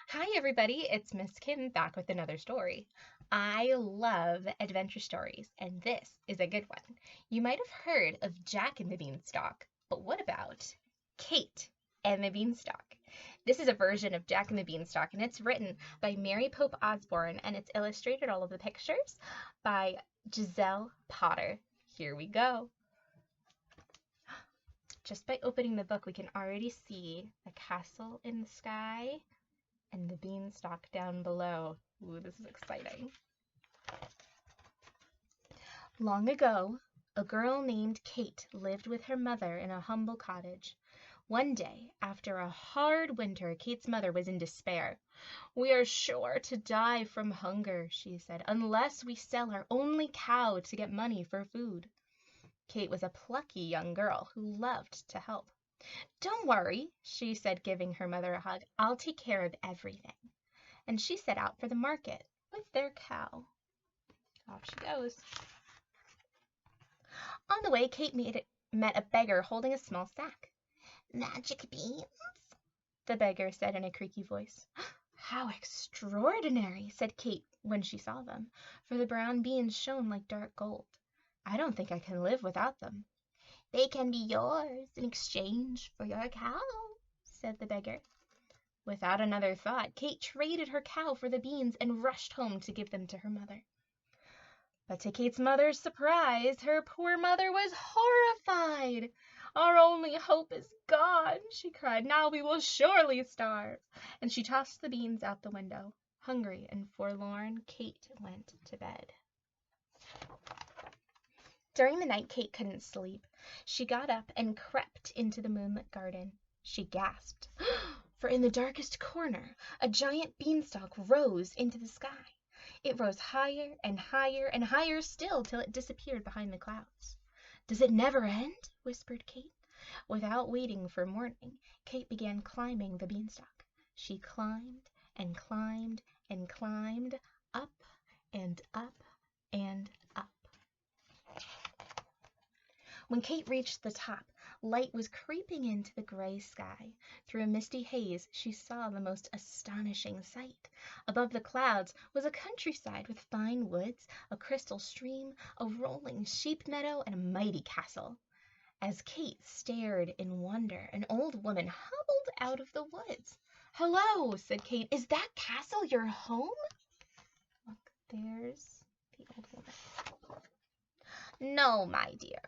Hi, everybody. It's Miss Kim back with another story. I love adventure stories, and this is a good one. You might have heard of Jack and the Beanstalk, but what about Kate and the Beanstalk? This is a version of Jack and the Beanstalk, and it's written by Mary Pope Osborne, and it's illustrated all of the pictures by Giselle Potter. Here we go. Just by opening the book, we can already see the castle in the sky and the beanstalk down below. Ooh, this is exciting. Long ago, a girl named Kate lived with her mother in a humble cottage. One day, after a hard winter, Kate's mother was in despair. "We are sure to die from hunger," she said, "unless we sell our only cow to get money for food." Kate was a plucky young girl who loved to help. "Don't worry," she said, giving her mother a hug. "I'll take care of everything." And she set out for the market with their cow. Off she goes. On the way, Kate met a beggar holding a small sack. "Magic beans?" the beggar said in a creaky voice. "How extraordinary!" said Kate when she saw them, for the brown beans shone like dark gold. "I don't think I can live without them." "They can be yours in exchange for your cow," said the beggar. Without another thought, Kate traded her cow for the beans and rushed home to give them to her mother. But to Kate's mother's surprise, her poor mother was horrified. "Our only hope is gone," she cried. "Now we will surely starve." And she tossed the beans out the window. Hungry and forlorn, Kate went to bed. During the night, Kate couldn't sleep. She got up and crept into the moonlit garden. She gasped, for in the darkest corner a giant beanstalk rose into the sky. It rose higher and higher and higher still till it disappeared behind the clouds. "Does it never end?" whispered Kate. Without waiting for morning, Kate began climbing the beanstalk. She climbed and climbed and climbed, up and up and up. When Kate reached the top, light was creeping into the gray sky. Through a misty haze she saw the most astonishing sight. Above the clouds was a countryside with fine woods, a crystal stream, a rolling sheep meadow, and a mighty castle. As Kate stared in wonder, an old woman hobbled out of the woods. "Hello," said Kate. "Is that castle your home?" Look, there's the old woman. "No, my dear,"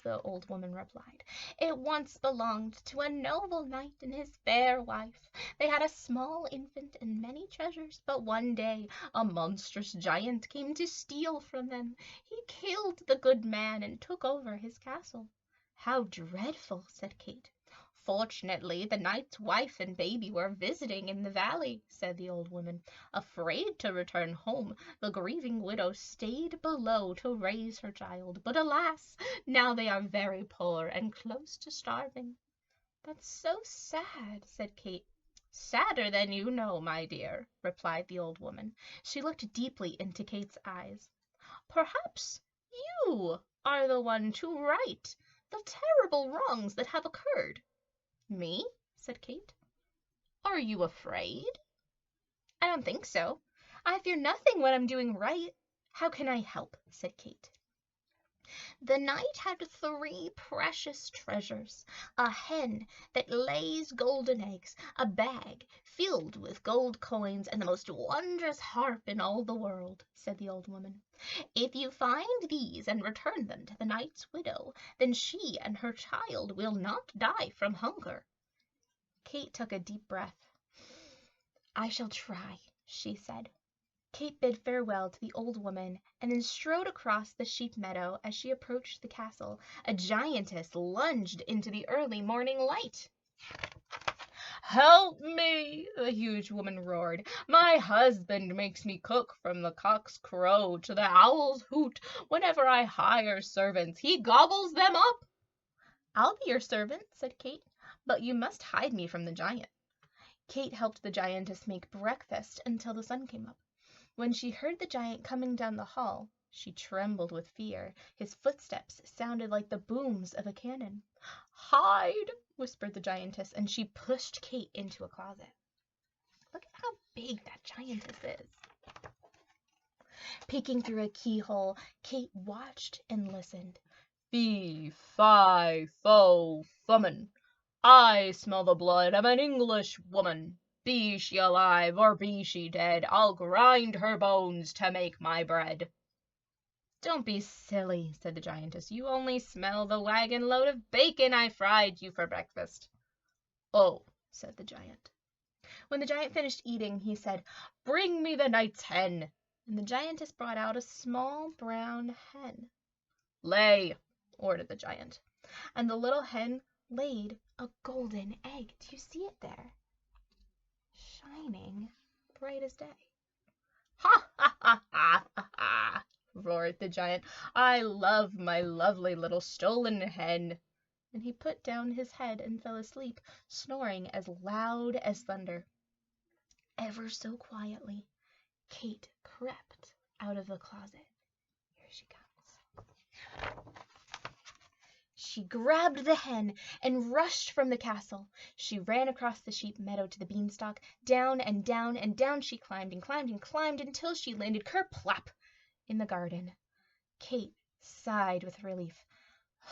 the old woman replied. "It once belonged to a noble knight and his fair wife. They had a small infant and many treasures, but one day a monstrous giant came to steal from them. He killed the good man and took over his castle." "How dreadful," said Kate. "Fortunately, the knight's wife and baby were visiting in the valley," said the old woman. "Afraid to return home, the grieving widow stayed below to raise her child. But alas! Now they are very poor and close to starving." "That's so sad," said Kate. "Sadder than you know, my dear," replied the old woman. She looked deeply into Kate's eyes. "Perhaps you are the one to right the terrible wrongs that have occurred." "Me?" said Kate. "Are you afraid?" "I don't think so. I fear nothing when I'm doing right. How can I help?" said Kate. "The knight had three precious treasures: a hen that lays golden eggs, a bag filled with gold coins, and the most wondrous harp in all the world," said the old woman. "If you find these and return them to the knight's widow, then she and her child will not die from hunger." Kate took a deep breath. "I shall try," she said. Kate bid farewell to the old woman and then strode across the sheep meadow. As she approached the castle, a giantess lunged into the early morning light. "Help me!" the huge woman roared. "My husband makes me cook from the cock's crow to the owl's hoot. Whenever I hire servants, he gobbles them up." "I'll be your servant," said Kate, "but you must hide me from the giant." Kate helped the giantess make breakfast until the sun came up. When she heard the giant coming down the hall, she trembled with fear. His footsteps sounded like the booms of a cannon. "Hide!" whispered the giantess, and she pushed Kate into a closet. Look at how big that giantess is. Peeking through a keyhole, Kate watched and listened. Fee, fi, fo, fummin. I smell the blood of an English woman. Be she alive or be she dead, I'll grind her bones to make my bread. Don't be silly, said the giantess. You only smell the wagon load of bacon I fried you for breakfast. Oh, said the giant. When the giant finished eating, he said, Bring me the knight's hen. And the giantess brought out a small brown hen. Lay, ordered the giant. And the little hen laid a golden egg. Do you see it there? Shining bright as day. Ha ha ha ha ha, roared the giant. I love my lovely little stolen hen. And he put down his head and fell asleep, snoring as loud as thunder. Ever so quietly, Kate crept out of the closet. Here she comes. She grabbed the hen and rushed from the castle. She ran across the sheep meadow to the beanstalk. Down and down and down she climbed and climbed and climbed until she landed kerplop in the garden. Kate sighed with relief.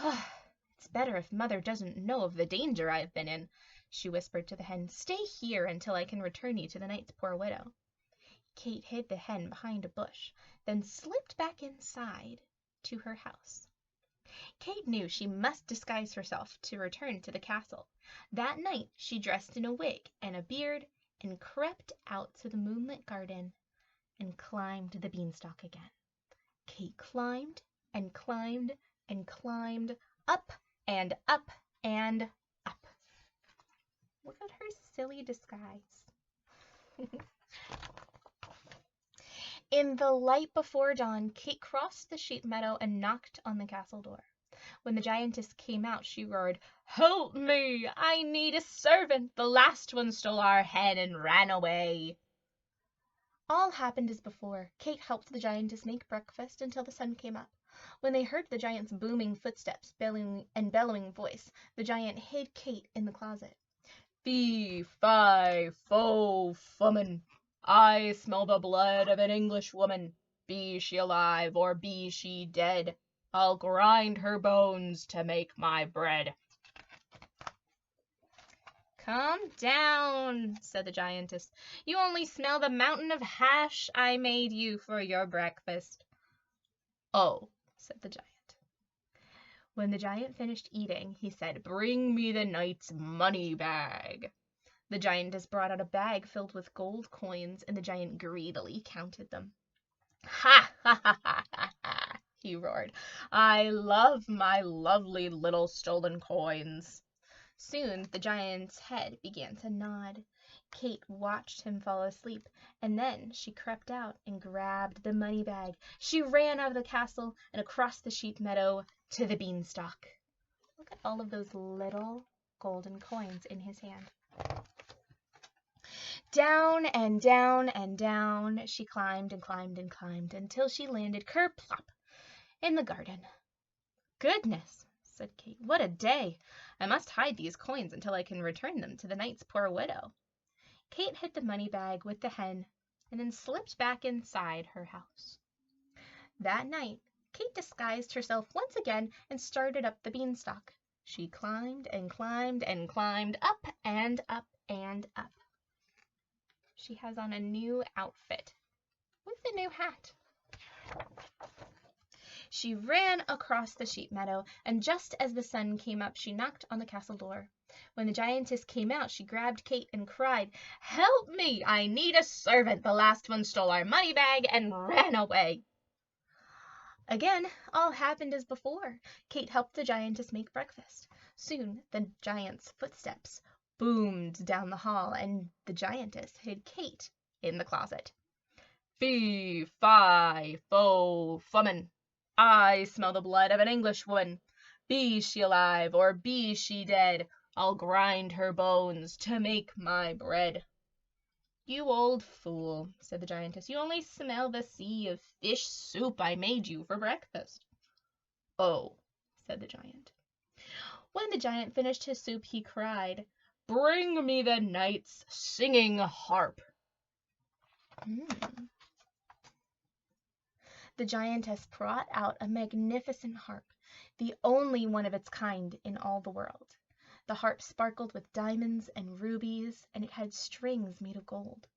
It's better if Mother doesn't know of the danger I've been in, she whispered to the hen. Stay here until I can return you to the knight's poor widow. Kate hid the hen behind a bush, then slipped back inside to her house. Kate knew she must disguise herself to return to the castle. That night she dressed in a wig and a beard and crept out to the moonlit garden and climbed the beanstalk again. Kate climbed and climbed and climbed up and up and up. Look at her silly disguise. In the light before dawn, Kate crossed the sheep meadow and knocked on the castle door. When the giantess came out, she roared, Help me! I need a servant! The last one stole our hen and ran away. All happened as before. Kate helped the giantess make breakfast until the sun came up. When they heard the giant's booming footsteps and bellowing voice, the giant hid Kate in the closet. Fee, fi, fo, fummin. I smell the blood of an English woman. Be she alive or be she dead, I'll grind her bones to make my bread. Calm down, said the giantess. You only smell the mountain of hash I made you for your breakfast. Oh, said the giant. When the giant finished eating, he said, Bring me the knight's money bag. The giantess brought out a bag filled with gold coins, and the giant greedily counted them. Ha, ha, ha, ha, ha, ha, he roared. I love my lovely little stolen coins. Soon the giant's head began to nod. Kate watched him fall asleep, and then she crept out and grabbed the money bag. She ran out of the castle and across the sheep meadow to the beanstalk. Look at all of those little golden coins in his hand. Down and down and down she climbed and climbed and climbed until she landed kerplop in the garden. Goodness, said Kate, what a day! I must hide these coins until I can return them to the knight's poor widow. Kate hid the money bag with the hen and then slipped back inside her house. That night, Kate disguised herself once again and started up the beanstalk. She climbed and climbed and climbed up and up and up. She has on a new outfit with a new hat. She ran across the sheep meadow, and just as the sun came up, she knocked on the castle door. When the giantess came out, she grabbed Kate and cried, Help me! I need a servant! The last one stole our money bag and ran away. Again, all happened as before. Kate helped the giantess make breakfast. Soon the giant's footsteps boomed down the hall, and the giantess hid Kate in the closet. Fee, fi, fo, fummin. I smell the blood of an English woman. Be she alive or be she dead, I'll grind her bones to make my bread. You old fool, said the giantess. You only smell the sea of fish soup I made you for breakfast. Oh, said the giant. When the giant finished his soup, he cried, Bring me the knight's singing harp. The giantess brought out a magnificent harp, the only one of its kind in all the world. The harp sparkled with diamonds and rubies, and it had strings made of gold.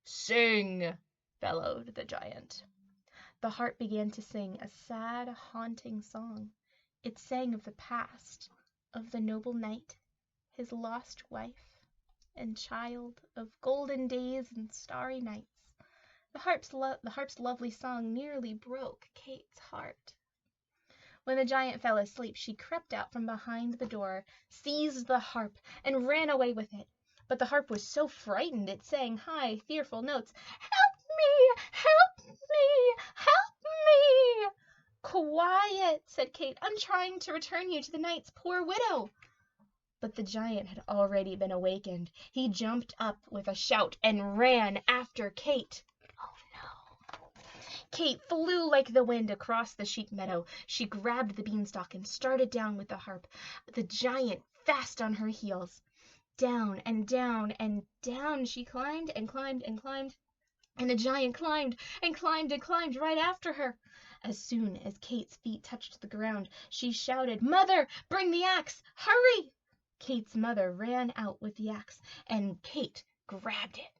"Sing!" bellowed the giant. The harp began to sing a sad, haunting song. It sang of the past, of the noble knight, his lost wife and child, of golden days and starry nights. The harp's lovely song nearly broke Kate's heart. When the giant fell asleep, she crept out from behind the door, seized the harp, and ran away with it. But the harp was so frightened it sang high, fearful notes. "Help me! Help me! Help me!" "Quiet," said Kate. "I'm trying to return you to the knight's poor widow." But the giant had already been awakened. He jumped up with a shout and ran after Kate. Oh no! Kate flew like the wind across the sheep meadow. She grabbed the beanstalk and started down with the harp, the giant fast on her heels. Down and down and down she climbed and climbed and climbed, and the giant climbed and climbed and climbed right after her. As soon as Kate's feet touched the ground, she shouted, "Mother, bring the axe! Hurry!" Kate's mother ran out with the axe, and Kate grabbed it.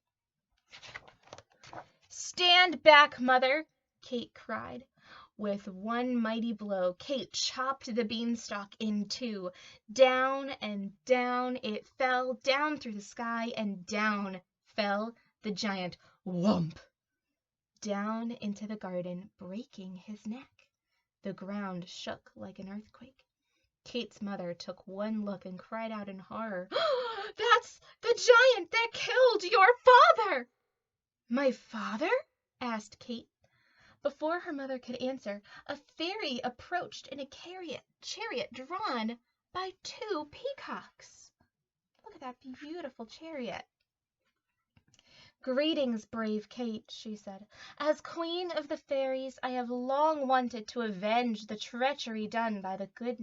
"Stand back, Mother!" Kate cried. With one mighty blow, Kate chopped the beanstalk in two. Down and down it fell, down through the sky, and down fell the giant. Whump! Down into the garden, breaking his neck. The ground shook like an earthquake. Kate's mother took one look and cried out in horror, "That's the giant that killed your father!" "My father?" asked Kate. Before her mother could answer, a fairy approached in a chariot drawn by 2 peacocks. Look at that beautiful chariot. "Greetings, brave Kate," she said. "As queen of the fairies, I have long wanted to avenge the treachery done to the good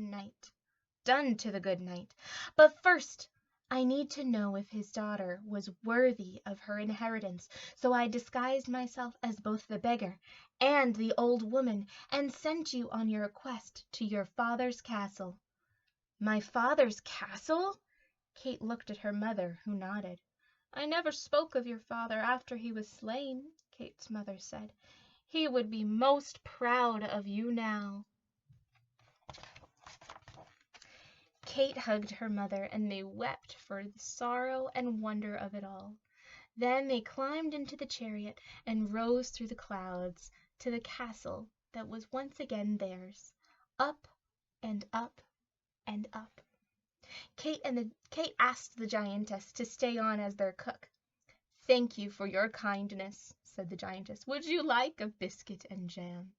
knight. But first, I need to know if his daughter was worthy of her inheritance, so I disguised myself as both the beggar and the old woman, and sent you on your quest to your father's castle." "My father's castle?" Kate looked at her mother, who nodded. "I never spoke of your father after he was slain," Kate's mother said. "He would be most proud of you now." Kate hugged her mother, and they wept for the sorrow and wonder of it all. Then they climbed into the chariot and rose through the clouds to the castle that was once again theirs. Up and up and up. Kate asked the giantess to stay on as their cook. "Thank you for your kindness," said the giantess. "Would you like a biscuit and jam?"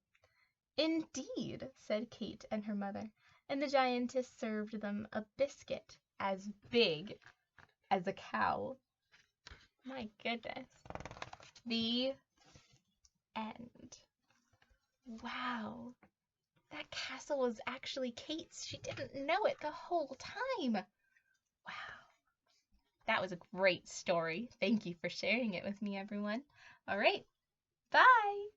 "Indeed," said Kate and her mother, and the giantess served them a biscuit as big as a cow. My goodness. The end. Wow. That castle was actually Kate's. She didn't know it the whole time. Wow. That was a great story. Thank you for sharing it with me, everyone. All right. Bye.